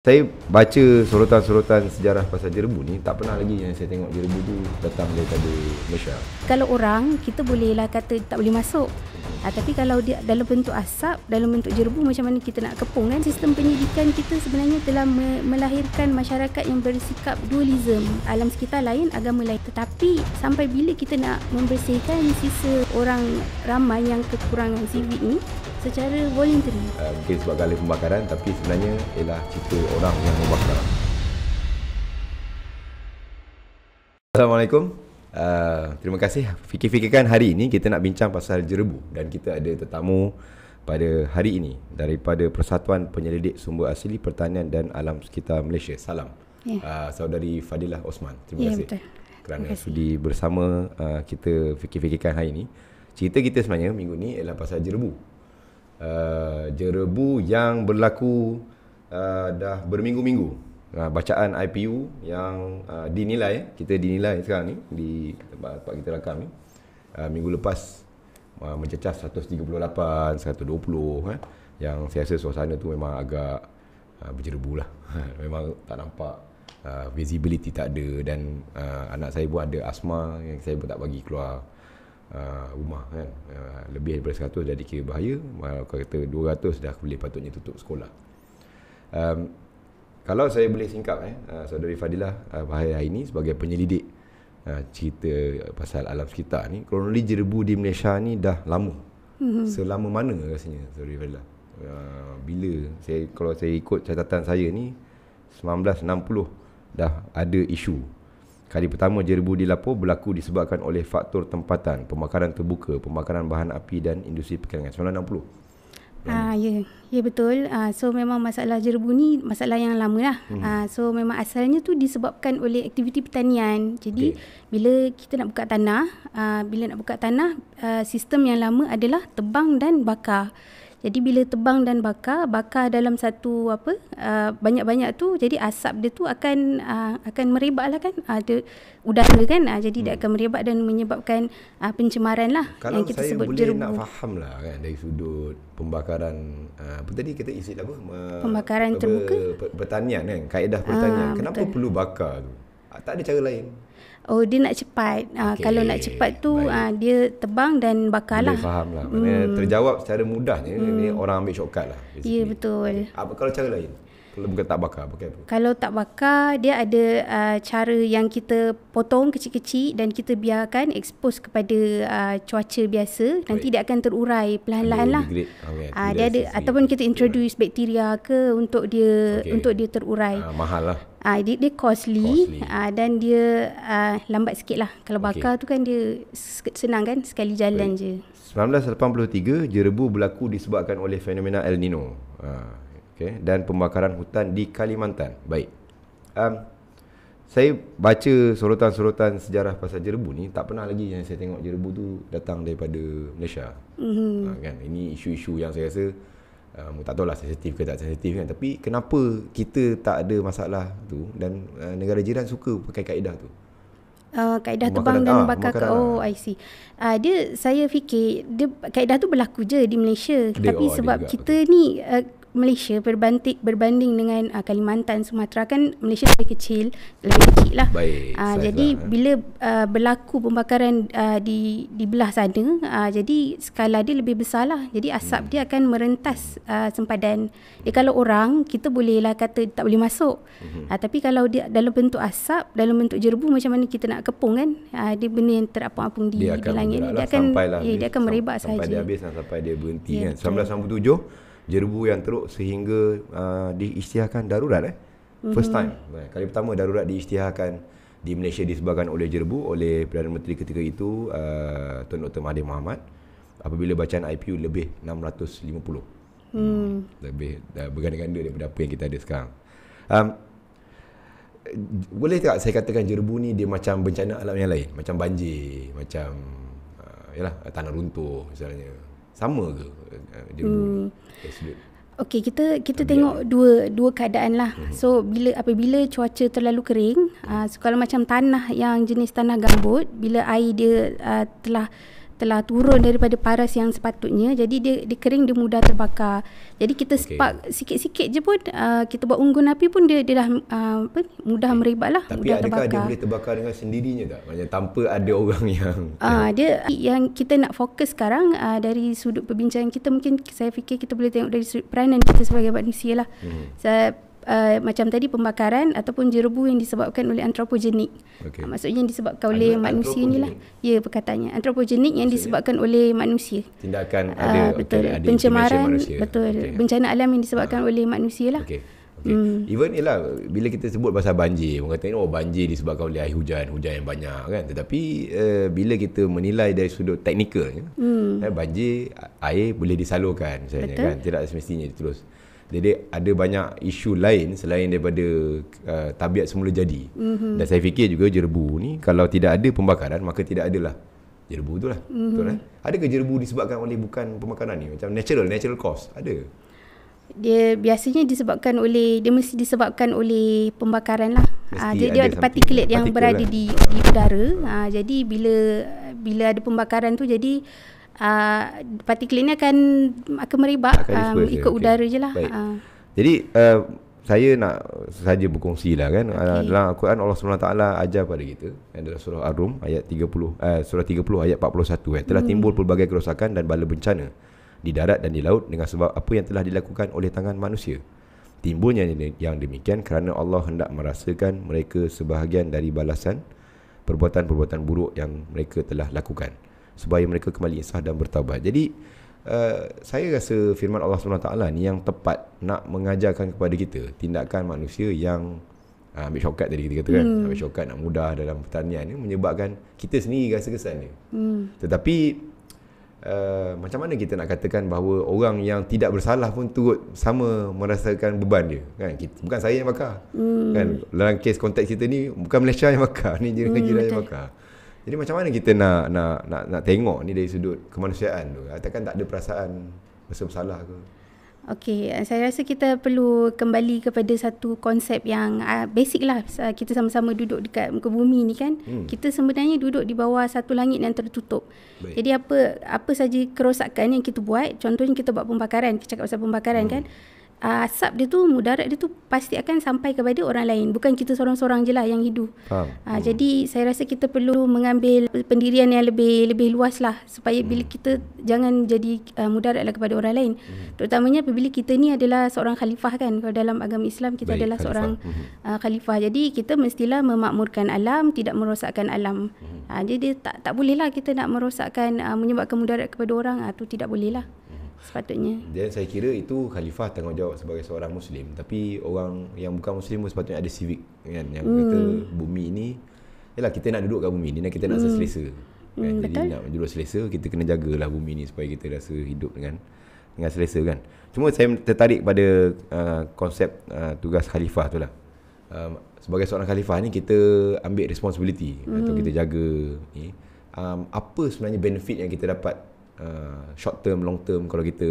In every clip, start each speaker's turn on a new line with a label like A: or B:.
A: Saya baca sorotan-sorotan sejarah pasal jerebu ni, tak pernah lagi yang saya tengok jerebu tu datang daripada Malaysia.
B: Kalau orang, kita bolehlah kata tak boleh masuk. Tapi kalau dia dalam bentuk asap, dalam bentuk jerebu, macam mana kita nak kepung kan? Sistem penyidikan kita sebenarnya telah melahirkan masyarakat yang bersikap dualism. Alam sekitar lain, agama lain. Tetapi sampai bila kita nak membersihkan sisa orang ramai yang kekurangan civic ni secara voluntary?
A: Mungkin sebab ahli pembakaran, tapi sebenarnya ialah cerita orang yang membakar. Assalamualaikum. Terima kasih. Fikir-fikirkan hari ini kita nak bincang pasal jerebu dan kita ada tetamu pada hari ini daripada Persatuan Penyelidik Sumber Asli Pertanian dan Alam Sekitar Malaysia. Salam. Saudari Fadilah Osman. Terima kasih
B: betul.
A: kerana sudi bersama kita fikir-fikirkan hari ini. Cerita kita sebenarnya minggu ni ialah pasal jerebu. Jerebu yang berlaku dah berminggu-minggu. Bacaan IPU yang dinilai, kita dinilai sekarang ni di tempat kita rakam ni, minggu lepas mencecah 138, 120, yang saya rasa suasana tu memang agak berjerebu lah. Memang tak nampak, visibility tak ada, dan anak saya pun ada asma yang saya pun tak bagi keluar rumah kan. Lebih daripada 100 dah dikira bahaya. Kalau kata 200 dah boleh patutnya tutup sekolah. Kalau saya boleh singkap, saudari Fadilah, hari ini sebagai penyelidik cerita pasal alam sekitar ni, kronologi jerebu di Malaysia ni dah lama. Selama mana rasanya, saudari Fadilah? Bila kalau saya ikut catatan saya ni, 1960 dah ada isu. Kali pertama jerebu dilapor berlaku disebabkan oleh faktor tempatan, pembakaran terbuka, pembakaran bahan api dan industri perkarangan. 1960.
B: Ya betul. So memang masalah jerebu ni masalah yang lama lah. So memang asalnya tu disebabkan oleh aktiviti pertanian. Jadi bila kita nak buka tanah, sistem yang lama adalah tebang dan bakar. Jadi bila tebang dan bakar dalam satu banyak-banyak tu, jadi asap dia tu akan merebak lah kan, ada udara kan, jadi dia akan merebak dan menyebabkan pencemaran lah.
A: Kalau
B: yang kita sebut
A: Kalau
B: jerebu.
A: saya boleh nak faham lah kan, dari sudut pembakaran apa tadi kita istilah apa,
B: pembakaran terbuka,
A: pertanian kan, kaedah pertanian, kenapa perlu bakar tu? Tak ada cara lain?
B: Oh, dia nak cepat. Kalau nak cepat tu dia tebang dan bakar lah.
A: Boleh faham lah. Maksudnya terjawab secara mudahnya. Ni orang ambil shortcut lah.
B: Ya, betul.
A: Apa kalau cara lain? Kalau bukan tak bakar, pakai apa?
B: Kalau tak bakar, dia ada cara yang kita potong kecil-kecil dan kita biarkan expose kepada cuaca biasa. Nanti dia akan terurai perlahan-lahan lah. Dia ada, ataupun kita introduce bakteria ke untuk dia terurai.
A: Mahal lah.
B: Dia costly. Dan dia lambat sikit lah. Kalau bakar tu kan dia senang kan, sekali jalan je.
A: 1983, jerebu berlaku disebabkan oleh fenomena El Nino. Dan pembakaran hutan di Kalimantan. Baik. Saya baca sorotan-sorotan sejarah pasal jerebu ni, tak pernah lagi yang saya tengok jerebu tu datang daripada Malaysia. Kan? Ini isu-isu yang saya rasa tak tahulah sensitif ke tak sensitif kan, tapi kenapa kita tak ada masalah tu dan negara jiran suka pakai kaedah tu?
B: Kaedah tebang dan bakar. I see. Saya fikir kaedah tu berlaku je di Malaysia. Tapi sebab kita ni Malaysia berbanding dengan Kalimantan, Sumatera kan, Malaysia lebih kecil lah.
A: Baik,
B: jadi bila berlaku pembakaran di belah sana, jadi skala dia lebih besar lah. Jadi asap dia akan merentas sempadan. Kalau orang, kita bolehlah kata tak boleh masuk. Tapi kalau dia dalam bentuk asap, dalam bentuk jerebu, macam mana kita nak kepung kan? Dia benda yang terapung-apung di langit. Dia akan merebak saja.
A: Sampai dia habis dan sampai dia berhenti kan. 1997 jerebu yang teruk sehingga diisytiharkan darurat. First time. Kali pertama darurat diisytiharkan di Malaysia disebabkan oleh jerebu oleh Perdana Menteri ketika itu, Tun Dr. Mahathir Mohamad, apabila bacaan IPU lebih 650. Lebih berganda-ganda daripada apa yang kita ada sekarang. Boleh tak saya katakan jerebu ni dia macam bencana alam yang lain, macam banjir, macam tanah runtuh misalnya? Sama ke jerebu?
B: Okey, kita tengok dua keadaan lah. So apabila cuaca terlalu kering, so kalau macam tanah yang jenis tanah gambut, bila air dia telah telah turun daripada paras yang sepatutnya, jadi dia kering, dia mudah terbakar. Jadi kita spark sikit-sikit je pun, kita buat unggun api pun dia dah mudah merebak lah.
A: Tapi
B: mudah
A: adakah
B: terbakar.
A: dia boleh terbakar dengan sendirinya tak? Maksudnya tanpa ada orang yang
B: dia yang kita nak fokus sekarang, dari sudut perbincangan kita, mungkin saya fikir kita boleh tengok dari sudut peranan kita sebagai manusia lah. Macam tadi pembakaran ataupun jerebu yang disebabkan oleh antropogenik. Maksudnya yang disebabkan oleh manusia ni lah. Ya, perkataannya antropogenik yang disebabkan oleh manusia.
A: Tindakan ada
B: betul.
A: ada
B: Pencemaran,
A: manusia.
B: betul. Bencana alam yang disebabkan oleh manusia lah.
A: Even bila kita sebut pasal banjir, orang kata banjir disebabkan oleh air hujan yang banyak kan. Tetapi bila kita menilai dari sudut teknikal, banjir air boleh disalurkan misalnya kan, tidak semestinya terus. Jadi ada banyak isu lain selain daripada tabiat semula jadi. Dan saya fikir juga jerebu ni kalau tidak ada pembakaran maka tidak adalah jerebu tu lah. Betul kan? Adakah jerebu disebabkan oleh bukan pembakaran ni? Macam natural cause? Ada?
B: Dia biasanya mesti disebabkan oleh pembakaran lah. Dia ada partikelat yang berada di udara. Jadi bila ada pembakaran tu, jadi partikelat ni akan merebak, ikut udara je lah.
A: Jadi saya nak saja berkongsi lah kan. Dalam Al-Quran Allah SWT ajar pada kita dalam surah Ar-Rum ayat 30, surah 30 ayat 41 telah timbul pelbagai kerosakan dan bala bencana di darat dan di laut dengan sebab apa yang telah dilakukan oleh tangan manusia. Timbulnya yang demikian kerana Allah hendak merasakan mereka sebahagian dari balasan perbuatan-perbuatan buruk yang mereka telah lakukan, supaya mereka kembali insaf dan bertaubat. Jadi saya rasa firman Allah SWT ni yang tepat nak mengajarkan kepada kita tindakan manusia yang ambil shortcut tadi kita kata kan, ambil shortcut nak mudah dalam pertanian ni menyebabkan kita sendiri rasa kesan dia. Tetapi macam mana kita nak katakan bahawa orang yang tidak bersalah pun turut sama merasakan beban dia kan? Bukan saya yang bakar kan, dalam kes konteks kita ni bukan Malaysia yang bakar ni, jiran-jiran yang bakar. Jadi macam mana kita nak tengok ni dari sudut kemanusiaan tu? Takkan tak ada perasaan rasa bersalah ke?
B: Saya rasa kita perlu kembali kepada satu konsep yang basic lah. Kita sama-sama duduk dekat muka bumi ni kan. Kita sebenarnya duduk di bawah satu langit yang tertutup. Baik. Jadi apa saja kerosakan yang kita buat, contohnya kita buat pembakaran, kita cakap pasal pembakaran kan, asap dia tu, mudarat dia tu pasti akan sampai kepada orang lain, bukan kita seorang-seorang je lah yang hidup. Jadi saya rasa kita perlu mengambil pendirian yang lebih luas lah, supaya bila kita jangan jadi mudarat lah kepada orang lain. Terutamanya apabila kita ni adalah seorang khalifah kan. Kalau dalam agama Islam kita adalah khalifah. Seorang khalifah. Jadi kita mestilah memakmurkan alam, tidak merosakkan alam. Jadi tak boleh lah kita nak merosakkan, menyebabkan mudarat kepada orang. Tu tidak boleh lah sepatutnya.
A: Dan saya kira itu khalifah tanggungjawab sebagai seorang Muslim. Tapi orang yang bukan Muslim pun sepatutnya ada civic kan, yang kata bumi ni, yalah kita nak duduk kat bumi ni dan kita nak selesa kan? Jadi nak duduk selesa, kita kena jagalah bumi ni supaya kita rasa hidup dengan selesa kan. Cuma saya tertarik pada konsep tugas khalifah tu lah. Sebagai seorang khalifah ni kita ambil responsibility atau kita jaga ni. Apa sebenarnya benefit yang kita dapat short term, long term kalau kita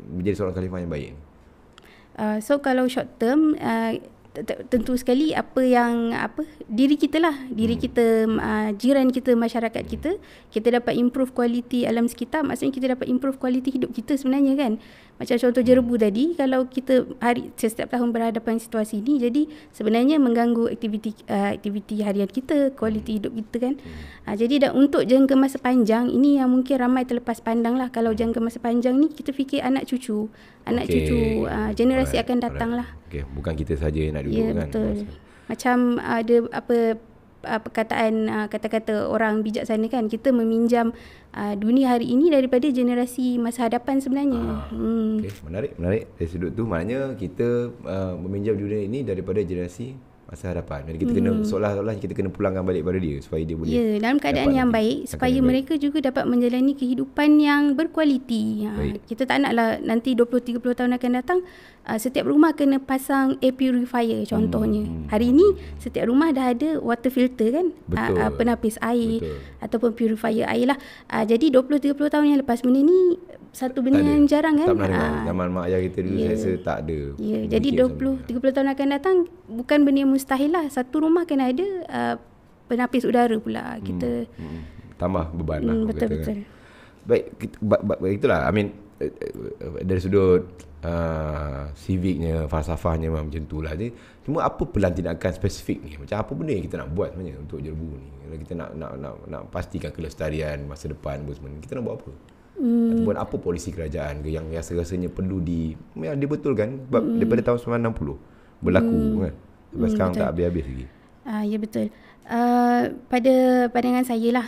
A: menjadi seorang khalifah yang baik?
B: So kalau short term, tentu sekali diri kita lah, kita, jiran kita, masyarakat kita dapat improve kualiti alam sekitar. Maksudnya kita dapat improve kualiti hidup kita sebenarnya kan. Macam contoh jerebu tadi, kalau kita setiap tahun berhadapan situasi ni, jadi sebenarnya mengganggu aktiviti harian kita, kualiti hidup kita kan. Jadi untuk jangka masa panjang, ini yang mungkin ramai terlepas pandang lah. Kalau jangka masa panjang ni, kita fikir anak cucu, generasi akan datang lah.
A: Bukan kita saja yang nak duduk kan.
B: Betul. Macam ada perkataan, kata-kata orang bijaksana kan, kita meminjam dunia hari ini daripada generasi masa hadapan sebenarnya.
A: Menarik dari sudut tu. Maknanya kita meminjam dunia ini daripada generasi masa hadapan. Jadi kita kena seolah-olah kita kena pulangkan balik pada dia supaya dia boleh
B: dalam keadaan yang baik, supaya mereka juga dapat menjalani kehidupan yang berkualiti. Kita tak naklah nanti 20-30 tahun akan datang setiap rumah kena pasang air purifier contohnya. Hari ini setiap rumah dah ada water filter kan, penapis air ataupun purifier air lah. Jadi 20-30 tahun yang lepas, benda ni satu benda yang jarang kan.
A: Tak pernah dengar. Zaman mak ayah kita dulu saya rasa tak ada.
B: Jadi 20-30 tahun akan datang bukan benda yang mustahil lah. Satu rumah kena ada penapis udara pula. Kita
A: tambah beban lah.
B: Betul.
A: baik itulah, I mean dari sudut civiknya, falsafahnya memang macam tu lah. Jadi cuma apa pelan tindakan spesifik ni, macam apa benda yang kita nak buat sebenarnya untuk Jerbu ni, kalau kita nak pastikan kelestarian masa depan semua ni, kita nak buat apa? Ataupun apa polisi kerajaan ke yang rasa-rasanya perlu dibetulkan sebab daripada tahun 1960 berlaku kan, sampai sekarang tak habis-habis lagi.
B: Ya betul. Pada pandangan saya lah,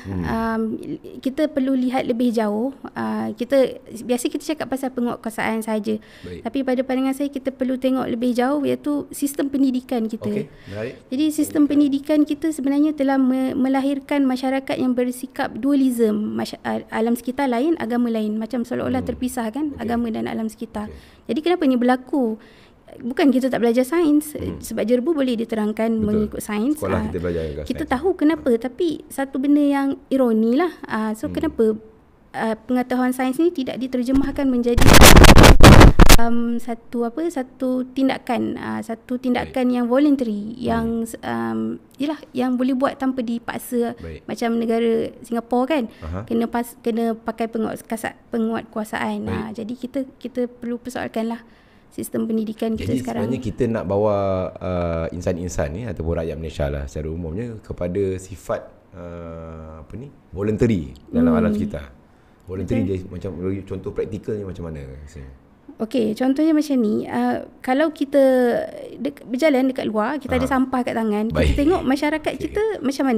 B: kita perlu lihat lebih jauh. Biasa kita cakap pasal penguatkuasaan saja, tapi pada pandangan saya kita perlu tengok lebih jauh, iaitu sistem pendidikan kita.
A: Menarik.
B: Jadi sistem pendidikan kita sebenarnya telah melahirkan masyarakat yang bersikap dualism, alam sekitar lain, agama lain, macam seolah-olah terpisah kan, agama dan alam sekitar. Jadi kenapa ini berlaku? Bukan kita tak belajar sains, sebab Jerbu boleh diterangkan mengikut sains.
A: Sekolah kita belajar
B: kita
A: sains.
B: Tahu kenapa, tapi satu benda yang ironi lah. Kenapa pengetahuan sains ni tidak diterjemahkan menjadi satu tindakan yang voluntary, yang yang boleh buat tanpa dipaksa. Macam negara Singapura kan, kena pakai penguatkuasaan. Jadi kita perlu persoalkanlah sistem pendidikan kita sekarang.
A: Jadi sebenarnya kita nak bawa insan-insan ni ataupun rakyat Malaysia lah secara umumnya kepada sifat voluntary dalam alam sekitar. Voluntary dia macam contoh praktikalnya macam mana rasanya?
B: Okey, contohnya macam ni, kalau kita berjalan dekat luar, kita ada sampah kat tangan, kita tengok masyarakat kita macam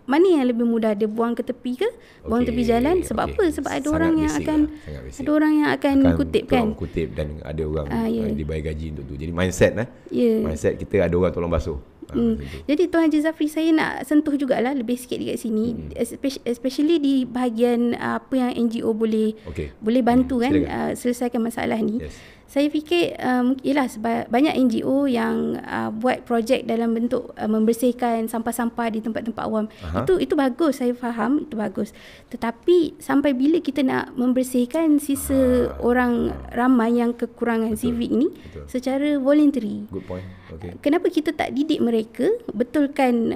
B: mana yang lebih mudah, dia buang ke tepi ke, buang tepi jalan. Sebab apa? Sebab ada orang yang akan kutip kan,
A: kutip, dan ada orang dibayar gaji untuk tu. Jadi mindset mindset kita, ada orang tolong basuh.
B: Jadi Tuan Haji Zafri, saya nak sentuh jugalah lebih sikit dekat sini, especially di bahagian apa yang NGO boleh bantu kan, selesaikan masalah ni. Saya fikir ialah banyak NGO yang buat projek dalam bentuk membersihkan sampah-sampah di tempat-tempat awam. Itu bagus, saya faham itu bagus. Tetapi sampai bila kita nak membersihkan sisa orang ramai yang kekurangan civic ni secara voluntary?
A: Good point.
B: Kenapa kita tak didik mereka, betulkan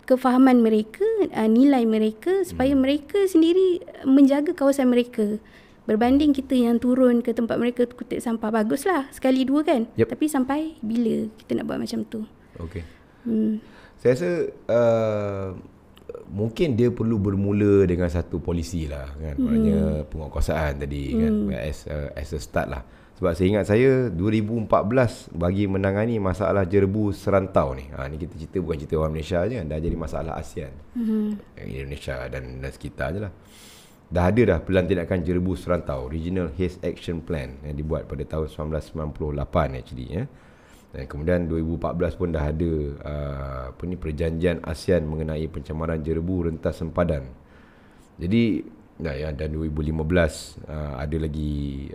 B: kefahaman mereka, nilai mereka, supaya mereka sendiri menjaga kawasan mereka, berbanding kita yang turun ke tempat mereka kutip sampah. Baguslah sekali dua kan, tapi sampai bila kita nak buat macam tu?
A: Saya rasa mungkin dia perlu bermula dengan satu polisi lah kan, maknanya penguatkuasaan tadi kan, as a start lah. Sebab saya ingat saya 2014 bagi menangani masalah Jerbu serantau ni. Ni kita cerita bukan cerita orang Malaysia je kan, dah jadi masalah ASEAN. Indonesia dan sekitar je lah. Dah ada pelan tindakan Jerbu serantau, Regional Haze Action Plan, yang dibuat pada tahun 1998 actually ya. Dan kemudian 2014 pun dah ada perjanjian ASEAN mengenai pencemaran Jerbu rentas sempadan. Jadi dan 2015 ada lagi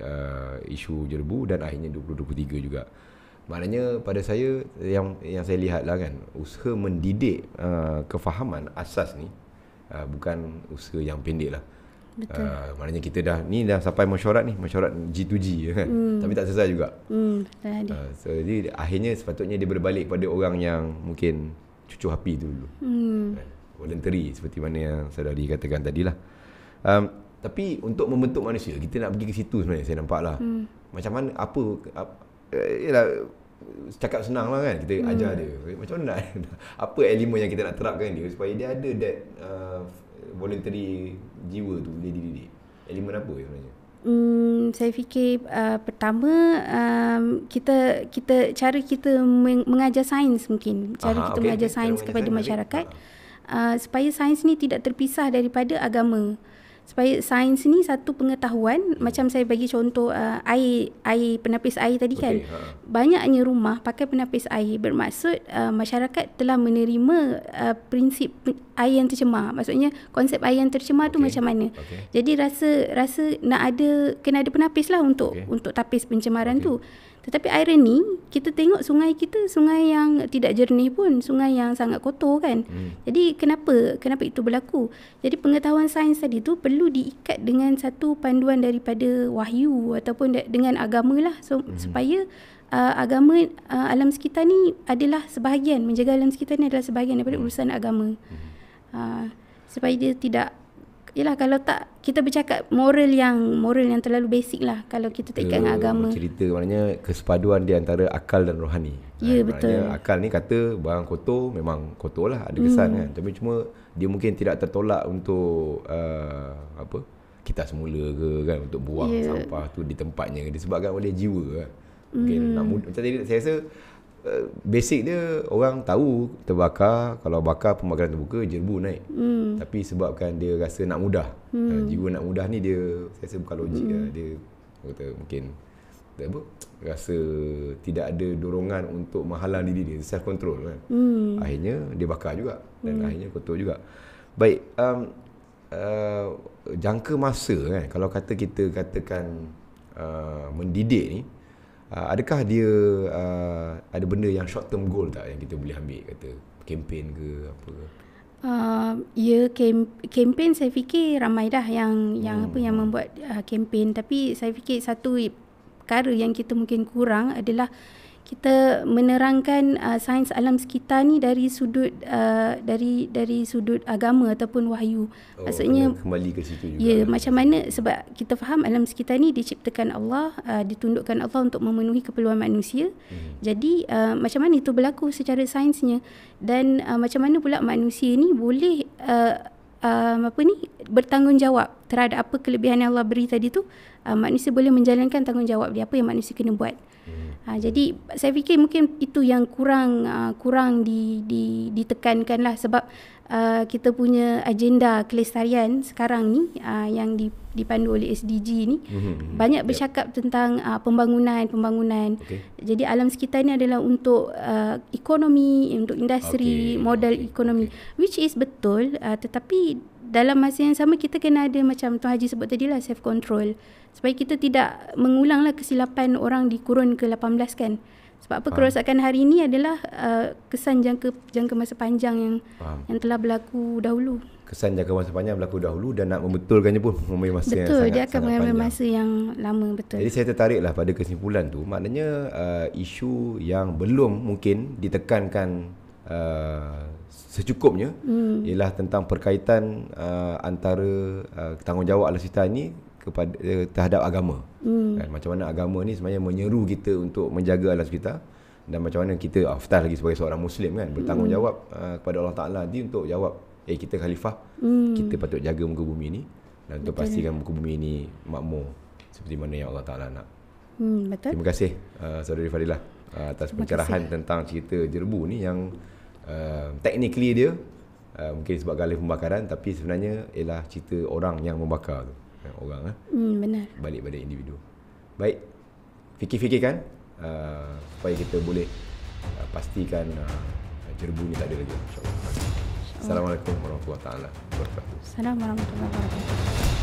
A: isu Jerbu, dan akhirnya 2023 juga. Maknanya pada saya yang saya lihat lah kan, usaha mendidik kefahaman asas ni bukan usaha yang pendek lah. Maknanya kita dah sampai mesyuarat G2G kan, tapi tak selesai juga. So jadi akhirnya sepatutnya dia berbalik pada orang yang mungkin cucuk api tu dulu, voluntary seperti mana yang saudari katakan tadi lah. Tapi untuk membentuk manusia, kita nak pergi ke situ sebenarnya, saya nampak lah. Macam mana, yalah, cakap senang lah kan, kita ajar dia macam mana apa elemen yang kita nak terapkan dia supaya dia ada that voluntary jiwa tu, dia dididik. Elemen apa sebenarnya?
B: Saya fikir pertama, kita cara kita mengajar sains, mungkin cara kita mengajar sains kepada masyarakat, supaya sains ni tidak terpisah daripada agama. Supaya sains ni satu pengetahuan. Macam saya bagi contoh air penapis air tadi kan, banyaknya rumah pakai penapis air, bermaksud masyarakat telah menerima prinsip air yang tercemar. Maksudnya konsep air yang tercemar tu macam mana. Jadi rasa kena ada penapis lah untuk tapis pencemaran tu. Tetapi irony, kita tengok sungai kita, sungai yang tidak jernih pun, sungai yang sangat kotor kan. Jadi kenapa itu berlaku? Jadi pengetahuan sains tadi tu perlu diikat dengan satu panduan daripada wahyu ataupun dengan agama lah, supaya agama alam sekitar ni adalah sebahagian, menjaga alam sekitar ni adalah sebahagian daripada urusan agama. Supaya dia tidak yelah kalau tak kita bercakap moral yang terlalu basic lah kalau kita tak ikat dengan agama.
A: Cerita maknanya kesepaduan di antara akal dan rohani.
B: Ya, betul.
A: Maknanya akal ni kata barang kotor memang kotor lah, ada kesan kan. Tapi cuma dia mungkin tidak tertolak untuk kita semula ke kan, untuk buang sampah tu di tempatnya disebabkan oleh jiwa kan. Mungkin macam tadi saya rasa basic dia orang tahu terbakar, kalau bakar pembakaran terbuka jerbu naik. Tapi sebabkan dia rasa nak mudah, jiwa nak mudah ni dia saya rasa bukan logik lah. Dia kata mungkin rasa tidak ada dorongan untuk menghalang diri dia, self control kan. Akhirnya dia bakar juga dan akhirnya kotor juga. Baik, jangka masa kan, kalau kita katakan mendidik ni, adakah dia ada benda yang short term goal tak yang kita boleh ambil, kata kempen ke apa ke?
B: Kempen saya fikir ramai dah yang membuat kempen, tapi saya fikir satu perkara yang kita mungkin kurang adalah kita menerangkan sains alam sekitar ni dari sudut dari sudut agama ataupun wahyu. Maksudnya
A: kembali ke situ juga.
B: Ya, macam mana, sebab kita faham alam sekitar ni diciptakan Allah, ditundukkan Allah untuk memenuhi keperluan manusia. Jadi macam mana itu berlaku secara sainsnya, dan macam mana pula manusia ni boleh bertanggungjawab terhadap apa kelebihan yang Allah beri tadi tu. Manusia boleh menjalankan tanggungjawab dia, apa yang manusia kena buat. Jadi saya fikir mungkin itu yang kurang ditekankan lah, sebab kita punya agenda kelestarian sekarang ni yang dipandu oleh SDG ni banyak bercakap tentang pembangunan. Jadi alam sekitar ni adalah untuk ekonomi, untuk industri, modal ekonomi, which is betul, tetapi dalam masa yang sama kita kena ada macam Tuan Haji sebut tadi lah, self control, supaya kita tidak mengulanglah kesilapan orang di kurun ke-18 kan. Sebab apa, kerosakan hari ini adalah kesan jangka masa panjang yang telah berlaku dahulu.
A: Kesan jangka masa panjang berlaku dahulu, dan nak membetulkannya pun mengambil masa yang sangat
B: panjang. Betul, dia akan mengambil masa yang lama, betul.
A: Jadi saya tertariklah pada kesimpulan tu, maknanya isu yang belum mungkin ditekankan secukupnya ialah tentang perkaitan antara tanggungjawab alam sekitar ni terhadap agama. Kan, macam mana agama ni sebenarnya menyeru kita untuk menjaga alam sekitar, dan macam mana kita aftar lagi sebagai seorang Muslim kan, bertanggungjawab kepada Allah Ta'ala nanti untuk jawab, kita khalifah, kita patut jaga muka bumi ni dan untuk pastikan muka bumi ni makmur seperti mana yang Allah Ta'ala nak.
B: Betul.
A: Terima kasih Saudari Fadilah atas pencerahan tentang cerita jerbu ni yang technically dia mungkin sebabkan oleh pembakaran, tapi sebenarnya ialah cerita orang yang membakar tu. Orang
B: benar.
A: Balik pada individu. Baik, fikir-fikirkan supaya kita boleh pastikan jerbu ni tak ada lagi, insyaAllah. Assalamualaikum warahmatullahi wabarakatuh.
B: Assalamualaikum warahmatullahi wabarakatuh.